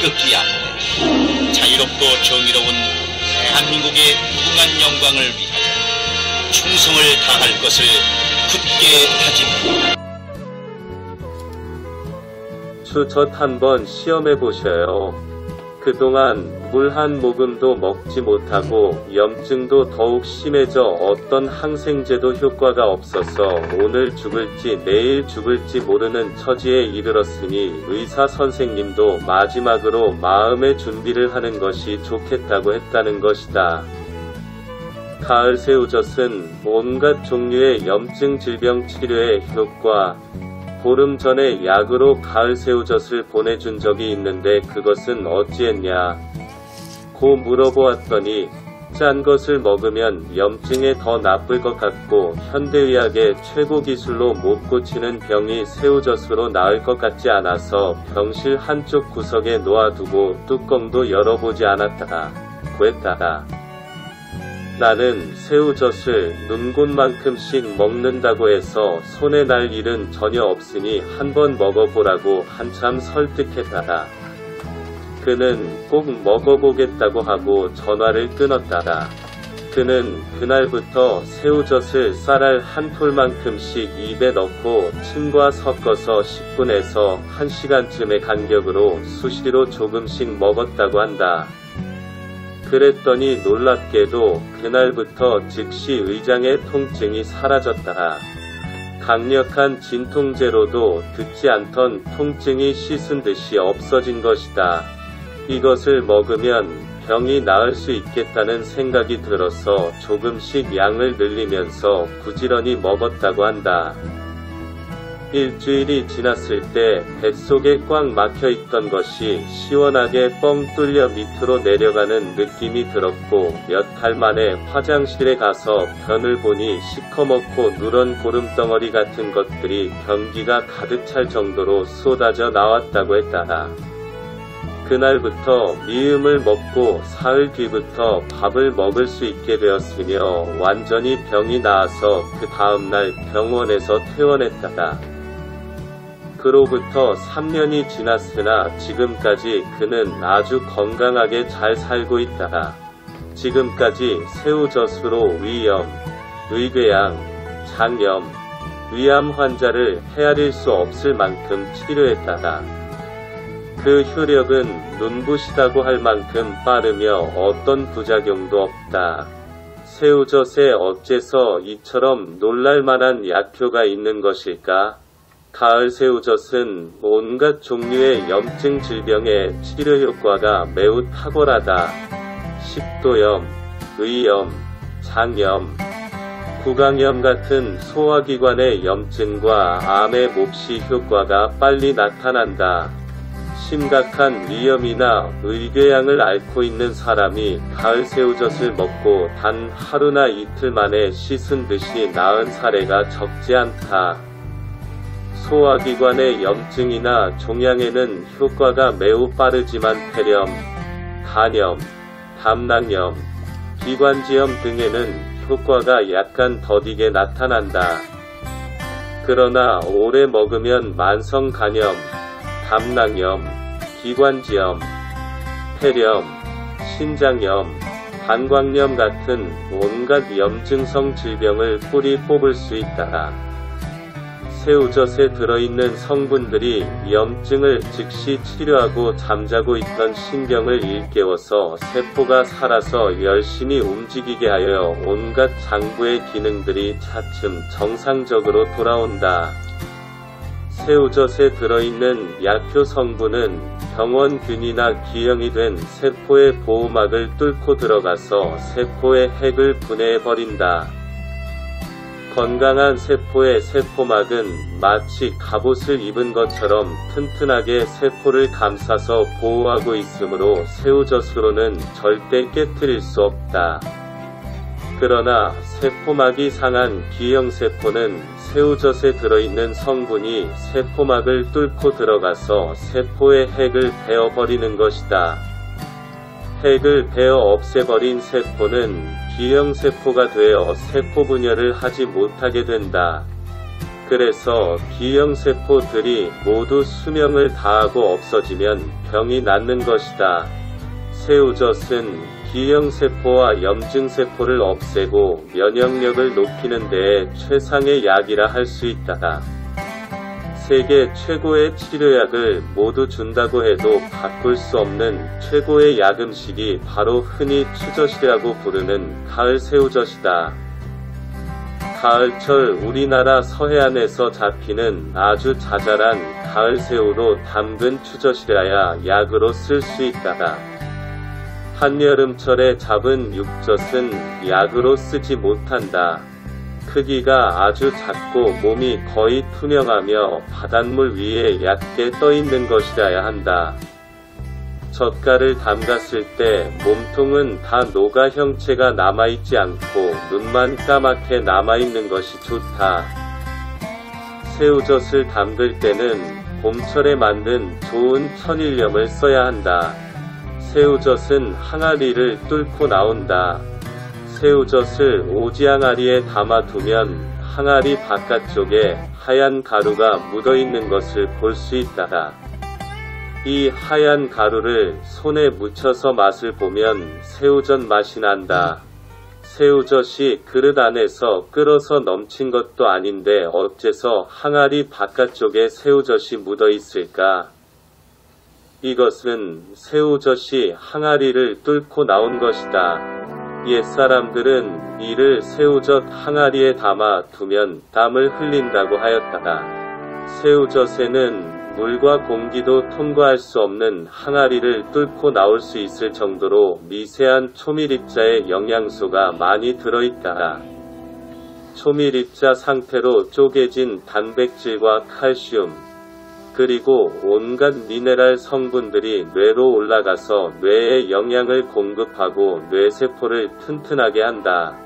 태극기 앞에 자유롭고 정의로운 대한민국의 무궁한 영광을 위하여 충성을 다할 것을 굳게 다짐합니다. 추젓 한번 시험해보셔요. 그동안 물 한 모금도 먹지 못하고 염증도 더욱 심해져 어떤 항생제도 효과가 없어서 오늘 죽을지 내일 죽을지 모르는 처지에 이르렀으니 의사 선생님도 마지막으로 마음의 준비를 하는 것이 좋겠다고 했다는 것이다. 가을 새우젓은 온갖 종류의 염증 질병 치료에 효과. 보름 전에 약으로 가을 새우젓을 보내준 적이 있는데 그것은 어찌했냐 고 물어보았더니 짠 것을 먹으면 염증에 더 나쁠 것 같고 현대의학의 최고 기술로 못 고치는 병이 새우젓으로 나을 것 같지 않아서 병실 한쪽 구석에 놓아두고 뚜껑도 열어보지 않았다가 구했다가 나는 새우젓을 눈꽃만큼씩 먹는다고 해서 손에 날 일은 전혀 없으니 한번 먹어보라고 한참 설득했다가 그는 꼭 먹어보겠다고 하고 전화를 끊었다가 그는 그날부터 새우젓을 쌀알 한 톨만큼씩 입에 넣고 침과 섞어서 10분에서 1시간쯤의 간격으로 수시로 조금씩 먹었다고 한다. 그랬더니 놀랍게도 그날부터 즉시 의장의 통증이 사라졌다. 강력한 진통제로도 듣지 않던 통증이 씻은 듯이 없어진 것이다. 이것을 먹으면 병이 나을 수 있겠다는 생각이 들어서 조금씩 양을 늘리면서 부지런히 먹었다고 한다. 일주일이 지났을 때 뱃속에 꽉 막혀있던 것이 시원하게 뻥 뚫려 밑으로 내려가는 느낌이 들었고 몇 달 만에 화장실에 가서 변을 보니 시커멓고 누런 고름덩어리 같은 것들이 변기가 가득 찰 정도로 쏟아져 나왔다고 했다. 그날부터 미음을 먹고 사흘 뒤부터 밥을 먹을 수 있게 되었으며 완전히 병이 나아서 그 다음날 병원에서 퇴원했다. 그로부터 3년이 지났으나 지금까지 그는 아주 건강하게 잘 살고 있다. 지금까지 새우젓으로 위염, 의궤양, 장염, 위암 환자를 헤아릴 수 없을 만큼 치료했다. 그 효력은 눈부시다고 할 만큼 빠르며 어떤 부작용도 없다. 새우젓에 어째서 이처럼 놀랄만한 약효가 있는 것일까? 가을 새우젓은 온갖 종류의 염증 질병의 치료 효과가 매우 탁월하다. 식도염, 의염, 장염, 구강염 같은 소화기관의 염증과 암의 몫이 효과가 빨리 나타난다. 심각한 위염이나 의궤양을 앓고 있는 사람이 가을 새우젓을 먹고 단 하루나 이틀 만에 씻은 듯이 나은 사례가 적지 않다. 소화기관의 염증이나 종양에는 효과가 매우 빠르지만 폐렴, 간염, 담낭염, 기관지염 등에는 효과가 약간 더디게 나타난다. 그러나 오래 먹으면 만성 간염, 담낭염, 기관지염, 폐렴, 신장염, 방광염 같은 온갖 염증성 질병을 뿌리 뽑을 수 있다. 새우젓에 들어있는 성분들이 염증을 즉시 치료하고 잠자고 있던 신경을 일깨워서 세포가 살아서 열심히 움직이게 하여 온갖 장부의 기능들이 차츰 정상적으로 돌아온다. 새우젓에 들어있는 약효 성분은 병원균이나 기형이 된 세포의 보호막을 뚫고 들어가서 세포의 핵을 분해해버린다. 건강한 세포의 세포막은 마치 갑옷을 입은 것처럼 튼튼하게 세포를 감싸서 보호하고 있으므로 새우젓으로는 절대 깨트릴 수 없다. 그러나 세포막이 상한 기형세포는 새우젓에 들어있는 성분이 세포막을 뚫고 들어가서 세포의 핵을 베어버리는 것이다. 핵을 베어 없애버린 세포는 기형세포가 되어 세포 분열을 하지 못하게 된다. 그래서 B형세포들이 모두 수명을 다하고 없어지면 병이 낫는 것이다. 새우젓은 B형세포와 염증세포를 없애고 면역력을 높이는 데에 최상의 약이라 할 수 있다. 세계 최고의 치료약을 모두 준다고 해도 바꿀 수 없는 최고의 약음식이 바로 흔히 추젓이라고 부르는 가을 새우젓이다. 가을철 우리나라 서해안에서 잡히는 아주 자잘한 가을 새우로 담근 추젓이라야 약으로 쓸 수 있다. 한여름철에 잡은 육젓은 약으로 쓰지 못한다. 크기가 아주 작고 몸이 거의 투명하며 바닷물 위에 얕게 떠있는 것이라야 한다. 젓갈을 담갔을 때 몸통은 다 녹아 형체가 남아있지 않고 눈만 까맣게 남아있는 것이 좋다. 새우젓을 담글 때는 봄철에 만든 좋은 천일염을 써야 한다. 새우젓은 항아리를 뚫고 나온다. 새우젓을 오지항아리에 담아두면 항아리 바깥쪽에 하얀 가루가 묻어있는 것을 볼 수 있다. 이 하얀 가루를 손에 묻혀서 맛을 보면 새우젓 맛이 난다. 새우젓이 그릇 안에서 끓어서 넘친 것도 아닌데 어째서 항아리 바깥쪽에 새우젓이 묻어 있을까? 이것은 새우젓이 항아리를 뚫고 나온 것이다. 옛사람들은 이를 새우젓 항아리에 담아 두면 땀을 흘린다고 하였다가 새우젓에는 물과 공기도 통과할 수 없는 항아리를 뚫고 나올 수 있을 정도로 미세한 초밀입자의 영양소가 많이 들어있다. 초밀입자 상태로 쪼개진 단백질과 칼슘, 그리고 온갖 미네랄 성분들이 뇌로 올라가서 뇌에 영양을 공급하고 뇌세포를 튼튼하게 한다.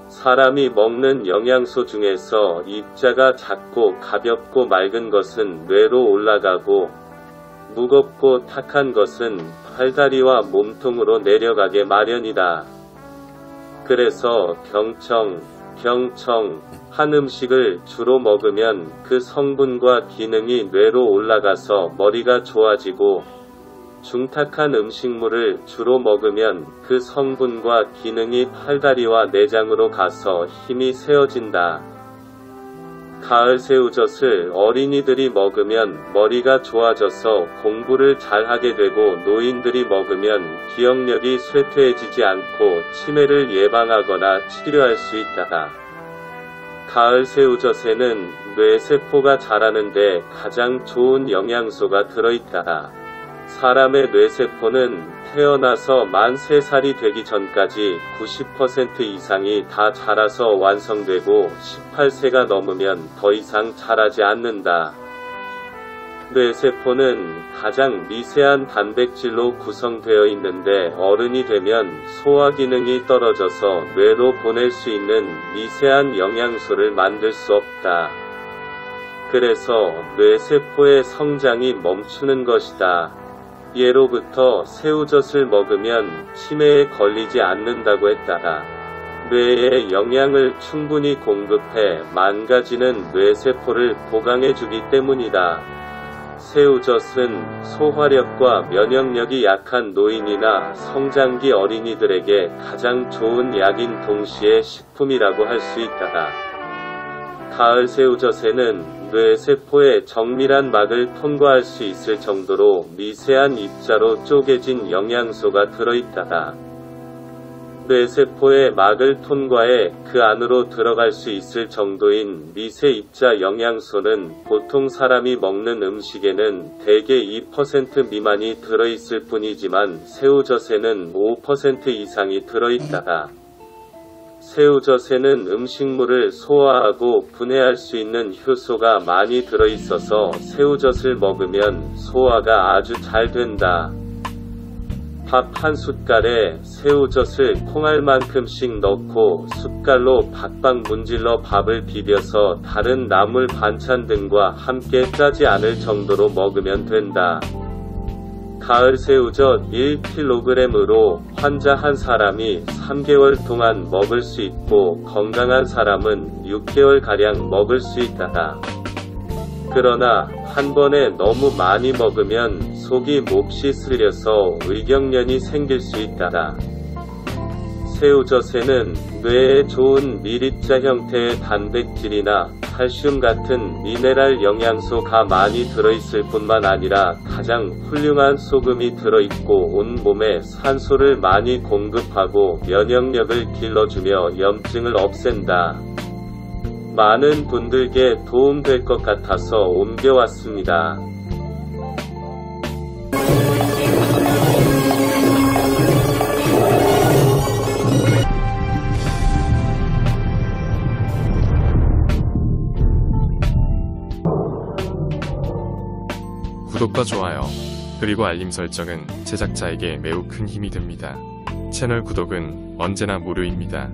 사람이 먹는 영양소 중에서 입자가 작고 가볍고 맑은 것은 뇌로 올라가고 무겁고 탁한 것은 팔다리와 몸통으로 내려가게 마련이다. 그래서 한 음식을 주로 먹으면 그 성분과 기능이 뇌로 올라가서 머리가 좋아지고 중탁한 음식물을 주로 먹으면 그 성분과 기능이 팔다리와 내장으로 가서 힘이 세어진다. 가을 새우젓을 어린이들이 먹으면 머리가 좋아져서 공부를 잘하게 되고 노인들이 먹으면 기억력이 쇠퇴해지지 않고 치매를 예방하거나 치료할 수 있다. 가을 새우젓에는 뇌세포가 자라는데 가장 좋은 영양소가 들어있다. 사람의 뇌세포는 태어나서 만 3살이 되기 전까지 90% 이상이 다 자라서 완성되고 18세가 넘으면 더 이상 자라지 않는다. 뇌세포는 가장 미세한 단백질로 구성되어 있는데 어른이 되면 소화 기능이 떨어져서 뇌로 보낼 수 있는 미세한 영양소를 만들 수 없다. 그래서 뇌세포의 성장이 멈추는 것이다. 예로부터 새우젓을 먹으면 치매에 걸리지 않는다고 했다가 뇌에 영양을 충분히 공급해 망가지는 뇌세포를 보강해주기 때문이다. 새우젓은 소화력과 면역력이 약한 노인이나 성장기 어린이들에게 가장 좋은 약인 동시에 식품이라고 할 수 있다. 가을 새우젓에는 뇌세포의 정밀한 막을 통과할 수 있을 정도로 미세한 입자로 쪼개진 영양소가 들어있다. 뇌세포의 막을 통과해 그 안으로 들어갈 수 있을 정도인 미세 입자 영양소는 보통 사람이 먹는 음식에는 대개 2% 미만이 들어있을 뿐이지만 새우젓에는 5% 이상이 들어있다. 새우젓에는 음식물을 소화하고 분해할 수 있는 효소가 많이 들어있어서 새우젓을 먹으면 소화가 아주 잘 된다. 밥 한 숟갈에 새우젓을 콩알만큼씩 넣고 숟갈로 박박 문질러 밥을 비벼서 다른 나물 반찬 등과 함께 짜지 않을 정도로 먹으면 된다. 가을 새우젓 1kg으로 환자 한 사람이 3개월 동안 먹을 수 있고 건강한 사람은 6개월가량 먹을 수 있다. 그러나 한 번에 너무 많이 먹으면 속이 몹시 쓰려서 의경련이 생길 수 있다. 새우젓에는 뇌에 좋은 미립자 형태의 단백질이나 칼슘 같은 미네랄 영양소가 많이 들어있을 뿐만 아니라 가장 훌륭한 소금이 들어있고 온몸에 산소를 많이 공급하고 면역력을 길러주며 염증을 없앤다. 많은 분들께 도움될 것 같아서 옮겨왔습니다. 구독과 좋아요, 그리고 알림 설정은 제작자에게 매우 큰 힘이 됩니다. 채널 구독은 언제나 무료입니다.